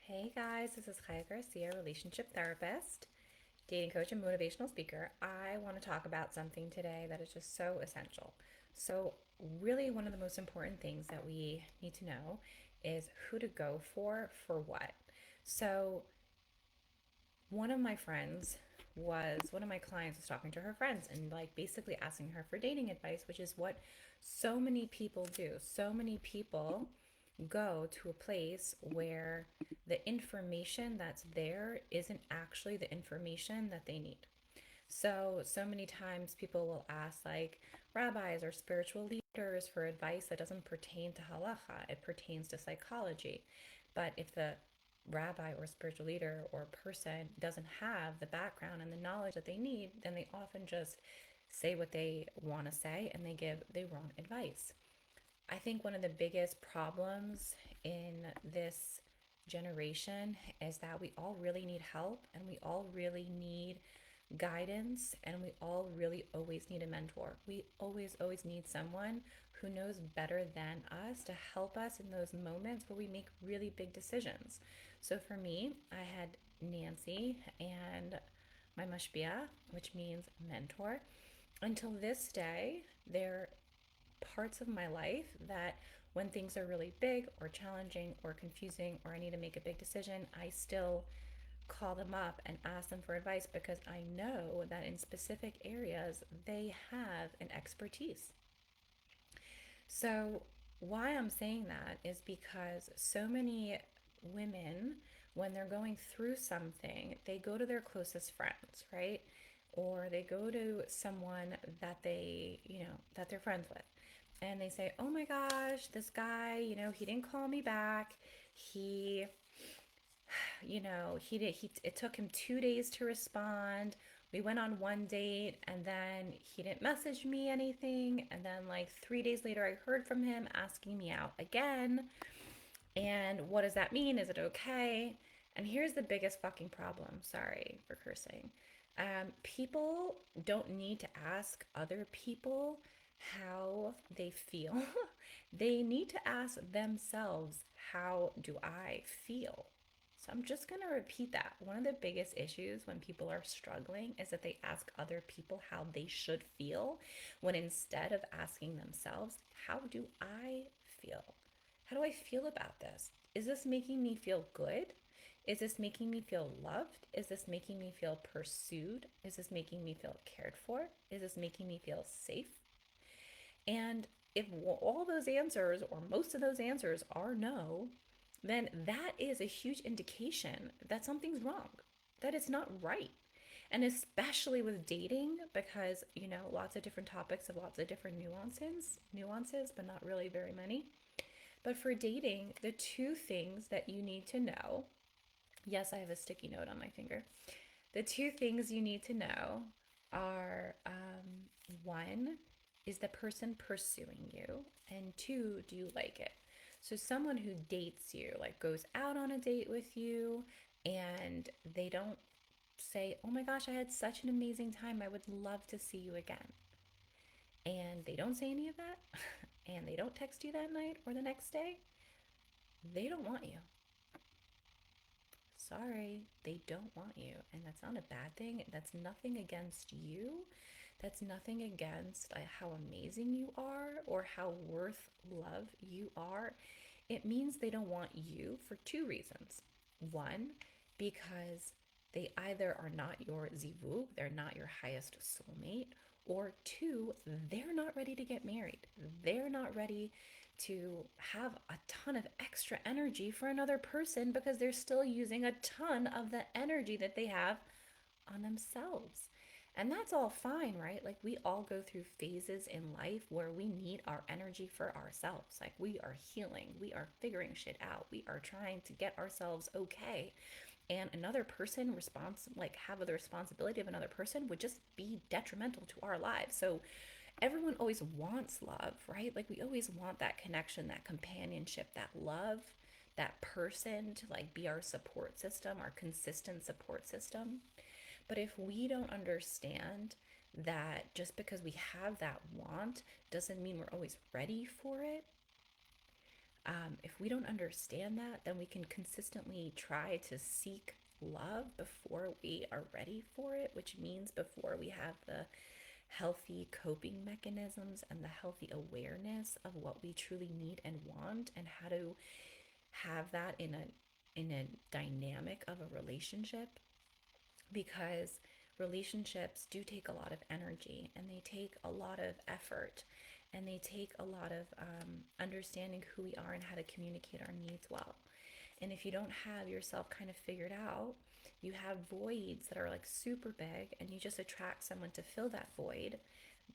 Hey guys, this is Kaya Garcia, relationship therapist, dating coach, and motivational speaker. I want to talk about something today that is just so essential. So, really, one of the most important things that we need to know is who to go for what. So, one of my clients was talking to her friends and like basically asking her for dating advice, which is what so many people do. So many people go to a place where the information that's there isn't actually the information that they need. So many times people will ask like rabbis or spiritual leaders for advice that doesn't pertain to halacha, it pertains to psychology. But if the rabbi or spiritual leader or person doesn't have the background and the knowledge that they need, then they often just say what they want to say and they give the wrong advice. I think one of the biggest problems in this generation is that we all really need help and we all really need guidance and we all really always need a mentor. We always need someone who knows better than us to help us in those moments where we make really big decisions. So for me, I had Nancy and my mashpia, which means mentor. Until this day, they're parts of my life that when things are really big or challenging or confusing or I need to make a big decision, I still call them up and ask them for advice because I know that in specific areas they have an expertise. So, why I'm saying that is because so many women, when they're going through something, they go to their closest friends, right? Or they go to someone that that they're friends with. And they say, "Oh my gosh, this guy, he didn't call me back. He it took him 2 days to respond. We went on one date and then he didn't message me anything. And then, like, 3 days later, I heard from him asking me out again. And what does that mean? Is it okay?" And here's the biggest fucking problem. Sorry for cursing. People don't need to ask other people how they feel. They need to ask themselves, how do I feel? So I'm just going to repeat that. One of the biggest issues when people are struggling is that they ask other people how they should feel, when instead of asking themselves, how do I feel? How do I feel about this? Is this making me feel good? Is this making me feel loved? Is this making me feel pursued? Is this making me feel cared for? Is this making me feel safe? And if all those answers or most of those answers are no, then that is a huge indication that something's wrong, that it's not right. And especially with dating, because, lots of different topics have lots of different nuances, but not really very many. But for dating, the two things that you need to know, yes, I have a sticky note on my finger. The two things you need to know are one, is the person pursuing you? And two, do you like it? So, someone who dates you, like goes out on a date with you, and they don't say, "Oh my gosh, I had such an amazing time. I would love to see you again." And they don't say any of that, and they don't text you that night or the next day, they don't want you. Sorry, they don't want you. And that's not a bad thing. That's nothing against you. That's nothing against how amazing you are or how worth love you are. It means they don't want you for two reasons. One, because they either are not your zivug, they're not your highest soulmate, or two, they're not ready to get married. They're not ready to have a ton of extra energy for another person because they're still using a ton of the energy that they have on themselves. And that's all fine, right? Like, we all go through phases in life where we need our energy for ourselves. Like, we are healing, we are figuring shit out, we are trying to get ourselves okay. And another person have the responsibility of another person would just be detrimental to our lives. So everyone always wants love, right? Like, we always want that connection, that companionship, that love, that person to like be our support system, our consistent support system. But if we don't understand that just because we have that want doesn't mean we're always ready for it, If we don't understand that, then we can consistently try to seek love before we are ready for it, which means before we have the healthy coping mechanisms and the healthy awareness of what we truly need and want, and how to have that in a dynamic of a relationship. Because relationships do take a lot of energy, and they take a lot of effort, and they take a lot of understanding who we are and how to communicate our needs well. And if you don't have yourself kind of figured out, you have voids that are like super big, and you just attract someone to fill that void,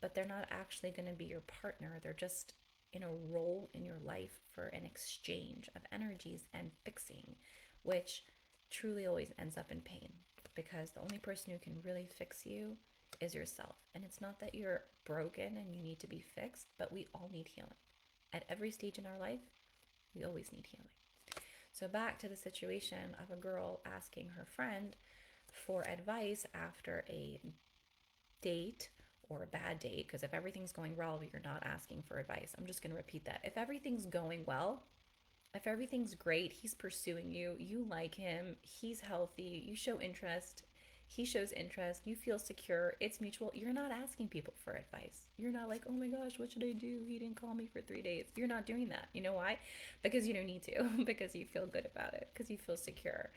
but they're not actually going to be your partner. They're just in a role in your life for an exchange of energies and fixing, which truly always ends up in pain, because the only person who can really fix you is yourself. And it's not that you're broken and you need to be fixed, but we all need healing. At every stage in our life, we always need healing. So back to the situation of a girl asking her friend for advice after a date or a bad date, because if everything's going well, you're not asking for advice. I'm just going to repeat that. If everything's going well, if everything's great, he's pursuing you, you like him, he's healthy, you show interest, he shows interest, you feel secure, it's mutual, you're not asking people for advice. You're not like, oh my gosh, what should I do? He didn't call me for 3 days. You're not doing that. You know why? Because you don't need to, because you feel good about it, because you feel secure.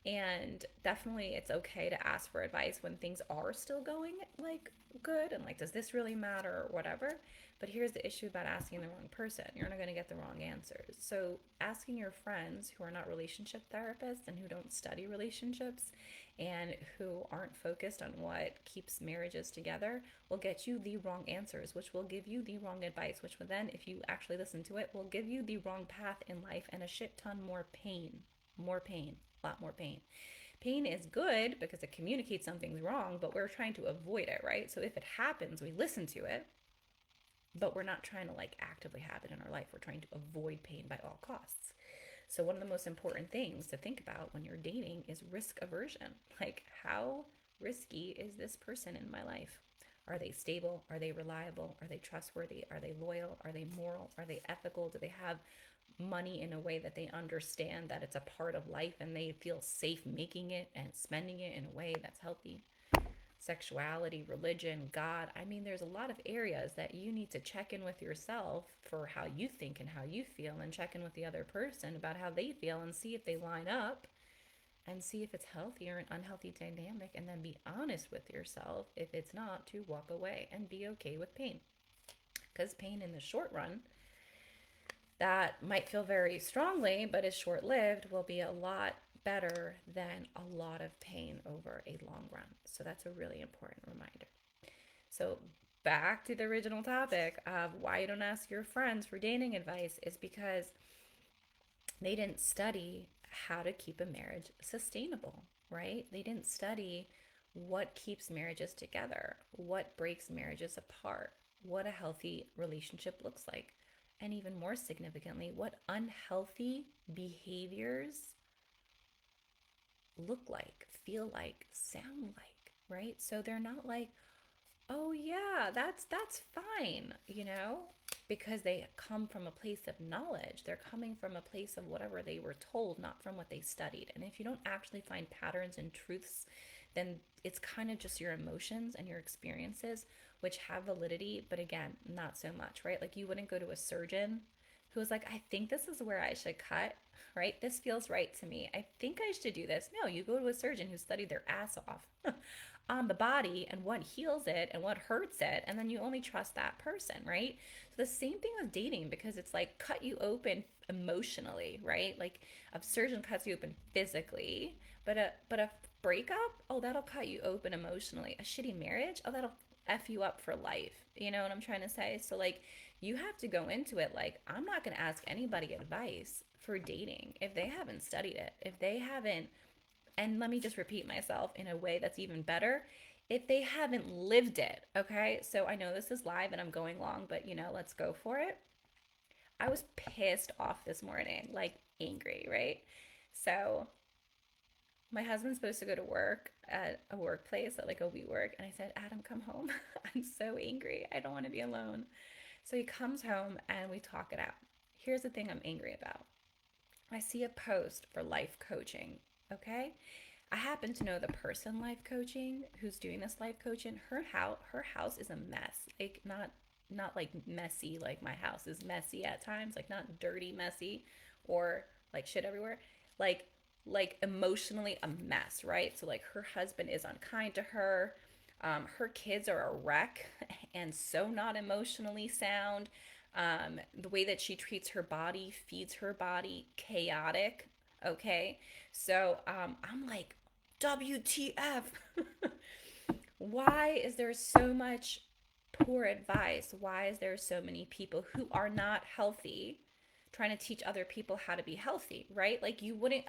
And definitely it's okay to ask for advice when things are still going like good and like, does this really matter or whatever. But here's the issue about asking the wrong person: you're not going to get the wrong answers. So asking your friends who are not relationship therapists and who don't study relationships and who aren't focused on what keeps marriages together will get you the wrong answers, which will give you the wrong advice, which will then, if you actually listen to it, will give you the wrong path in life and a shit ton more pain. More pain, a lot more pain. Pain is good because it communicates something's wrong, but we're trying to avoid it, right? So if it happens, we listen to it, but we're not trying to like actively have it in our life. We're trying to avoid pain by all costs. So one of the most important things to think about when you're dating is risk aversion. Like, how risky is this person in my life? Are they stable? Are they reliable? Are they trustworthy? Are they loyal? Are they moral? Are they ethical? Do they have money in a way that they understand that it's a part of life and they feel safe making it and spending it in a way that's healthy? Sexuality, religion, God. I mean, there's a lot of areas that you need to check in with yourself for how you think and how you feel, and check in with the other person about how they feel and see if they line up, and see if it's healthy or an unhealthy dynamic, and then be honest with yourself. If it's not, to walk away and be okay with pain. Because pain in the short run, that might feel very strongly but is short lived, will be a lot better than a lot of pain over a long run. So that's a really important reminder. So back to the original topic of why you don't ask your friends for dating advice is because they didn't study how to keep a marriage sustainable, right? They didn't study what keeps marriages together, what breaks marriages apart, what a healthy relationship looks like, and even more significantly, what unhealthy behaviors look like, feel like, sound like, right? So they're not like, oh yeah, that's fine, because they come from a place of knowledge. They're coming from a place of whatever they were told, not from what they studied. And if you don't actually find patterns and truths, then it's kind of just your emotions and your experiences, which have validity, but again, not so much, right? Like, you wouldn't go to a surgeon who was like, I think this is where I should cut, right? This feels right to me. I think I should do this. No, you go to a surgeon who studied their ass off on the body and what heals it and what hurts it, and then you only trust that person, right? So the same thing with dating, because it's like cut you open emotionally, right? Like, a surgeon cuts you open physically, but a breakup, oh, that'll cut you open emotionally. A shitty marriage, oh, that'll f you up for life. You know what I'm trying to say? So like, you have to go into it like, I'm not going to ask anybody advice for dating if they haven't studied it, if they haven't, and let me just repeat myself in a way that's even better, if they haven't lived it. Okay, so I know this is live and I'm going long, but let's go for it. I was pissed off this morning, like angry, right? So my husband's supposed to go to work at a workplace, at like a WeWork, and I said, Adam, come home. I'm so angry. I don't want to be alone. So he comes home and we talk it out. Here's the thing I'm angry about. I see a post for life coaching, okay? I happen to know the person life coaching who's doing this life coaching. Her house is a mess. Like not like messy like my house is messy at times, like not dirty messy or like shit everywhere. Like like emotionally a mess, right? So like her husband is unkind to her. Her kids are a wreck and so not emotionally sound. The way that she treats her body, feeds her body, chaotic. Okay, so I'm like, WTF? Why is there so much poor advice? Why is there so many people who are not healthy trying to teach other people how to be healthy, right? Like you wouldn't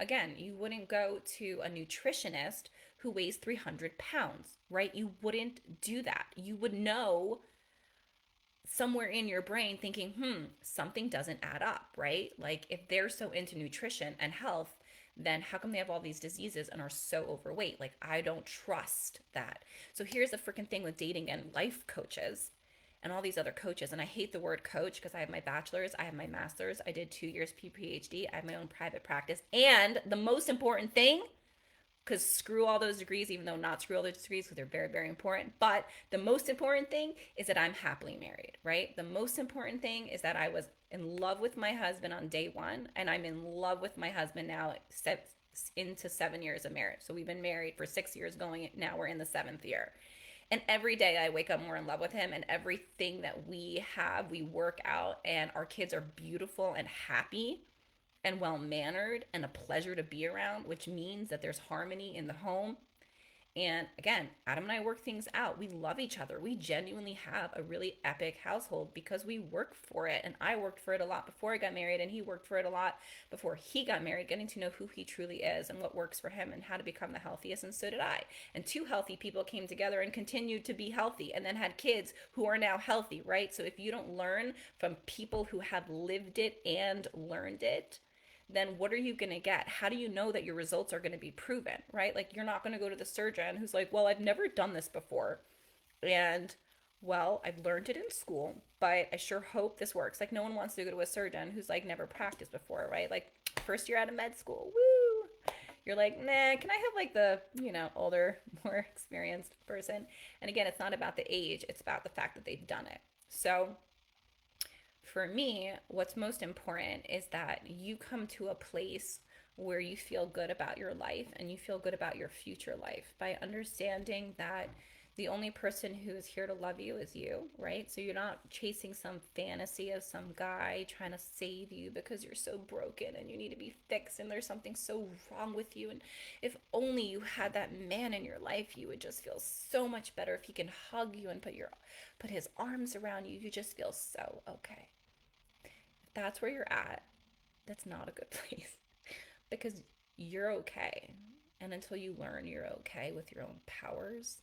go to a nutritionist who weighs 300 pounds, right? You wouldn't do that. You would know somewhere in your brain thinking, something doesn't add up, right? Like if they're so into nutrition and health, then how come they have all these diseases and are so overweight? Like I don't trust that. So here's the freaking thing with dating and life coaches and all these other coaches. And I hate the word coach because I have my bachelor's, I have my master's, I did 2 years PhD, I have my own private practice. And the most important thing, because screw all those degrees, even though not screw all those degrees because they're very, very important. But the most important thing is that I'm happily married, right? The most important thing is that I was in love with my husband on day one, and I'm in love with my husband now, into 7 years of marriage. So we've been married for 6 years going, now we're in the seventh year. And every day I wake up more in love with him, and everything that we have, we work out, and our kids are beautiful and happy and well mannered and a pleasure to be around, which means that there's harmony in the home. And again, Adam and I work things out. We love each other. We genuinely have a really epic household because we work for it. And I worked for it a lot before I got married, and he worked for it a lot before he got married, getting to know who he truly is and what works for him and how to become the healthiest. And so did I. And two healthy people came together and continued to be healthy and then had kids who are now healthy, right? So if you don't learn from people who have lived it and learned it, then what are you going to get? How do you know that your results are going to be proven, right? Like you're not going to go to the surgeon who's like, well, I've never done this before. And well, I've learned it in school, but I sure hope this works. Like no one wants to go to a surgeon who's like never practiced before, right? Like first year out of med school, woo. You're like, nah, can I have like the, older, more experienced person? And again, it's not about the age, it's about the fact that they've done it. So for me, what's most important is that you come to a place where you feel good about your life and you feel good about your future life by understanding that the only person who is here to love you is you, right? So you're not chasing some fantasy of some guy trying to save you because you're so broken and you need to be fixed and there's something so wrong with you. And if only you had that man in your life, you would just feel so much better. If he can hug you and put his arms around you, you just feel so okay. If that's where you're at, that's not a good place because you're okay. And until you learn you're okay with your own powers,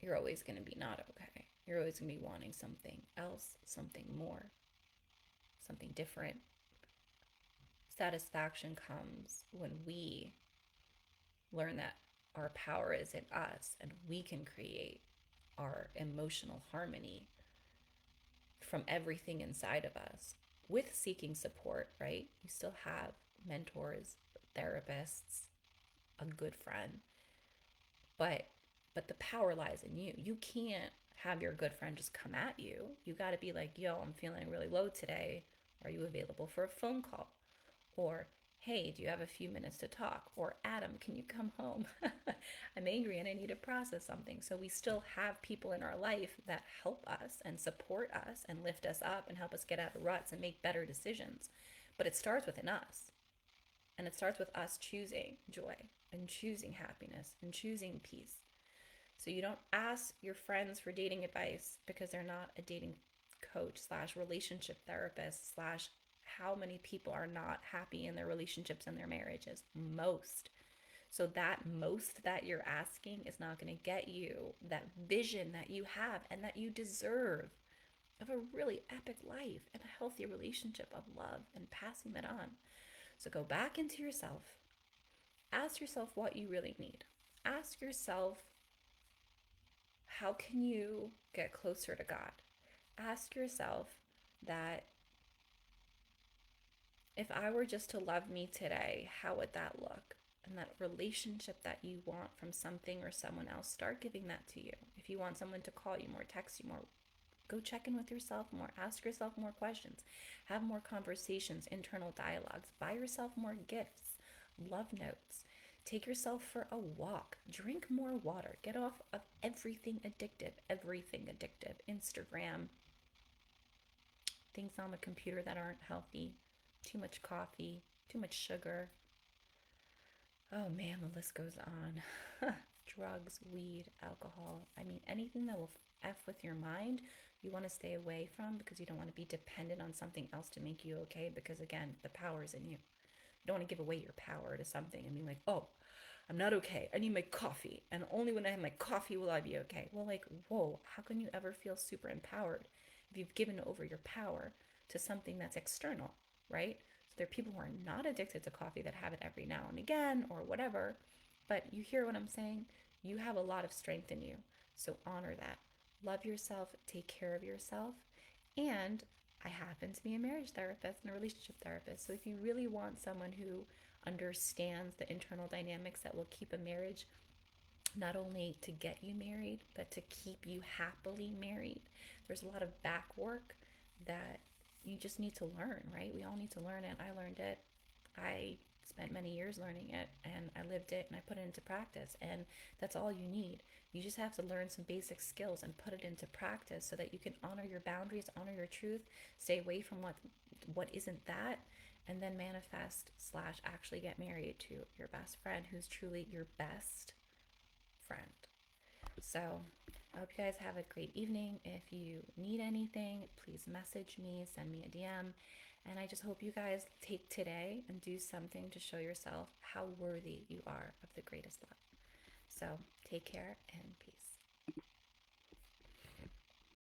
you're always going to be not okay. You're always going to be wanting something else, something more, something different. Satisfaction comes when we learn that our power is in us and we can create our emotional harmony from everything inside of us with seeking support, right? You still have mentors, therapists, a good friend, but the power lies in you. You can't have your good friend just come at you. You got to be like, yo, I'm feeling really low today. Are you available for a phone call? Or, hey, do you have a few minutes to talk? Or, Adam, can you come home? I'm angry and I need to process something. So we still have people in our life that help us and support us and lift us up and help us get out of ruts and make better decisions. But it starts within us. And it starts with us choosing joy and choosing happiness and choosing peace. So you don't ask your friends for dating advice because they're not a dating coach slash relationship therapist slash how many people are not happy in their relationships and their marriages. Most. So that most that you're asking is not going to get you that vision that you have and that you deserve of a really epic life and a healthy relationship of love and passing that on. So go back into yourself. Ask yourself what you really need. Ask yourself, how can you get closer to God? Ask yourself that If I were just to love me today, how would that look? And that relationship that you want from something or someone else, start giving that to you. If you want someone to call you more, text you more, go check in with yourself more, ask yourself more questions, have more conversations, internal dialogues, buy yourself more gifts, love notes, take yourself for a walk, drink more water, get off of everything addictive, Instagram, things on the computer that aren't healthy, too much coffee, too much sugar. Oh man, the list goes on. Drugs, weed, alcohol. I mean, anything that will F with your mind, you want to stay away from because you don't want to be dependent on something else to make you okay. Because again, the power is in you. You don't want to give away your power to something and be like, oh, I'm not okay. I need my coffee. And only when I have my coffee will I be okay. Well, like, whoa, how can you ever feel super empowered if you've given over your power to something that's external, right? So there are people who are not addicted to coffee that have it every now and again or whatever. But you hear what I'm saying? You have a lot of strength in you. So honor that. Love yourself, take care of yourself. And I happen to be a marriage therapist and a relationship therapist. So if you really want someone who understands the internal dynamics that will keep a marriage not only to get you married, but to keep you happily married, there's a lot of back work that you just need to learn, right? We all need to learn it. I learned it. I spent many years learning it and I lived it and I put it into practice. And that's all you need. You just have to learn some basic skills and put it into practice so that you can honor your boundaries, honor your truth, stay away from what isn't that, and then manifest slash actually get married to your best friend who's truly your best friend. So I hope you guys have a great evening. If you need anything, please message me, send me a DM. And I just hope you guys take today and do something to show yourself how worthy you are of the greatest love. So take care and peace.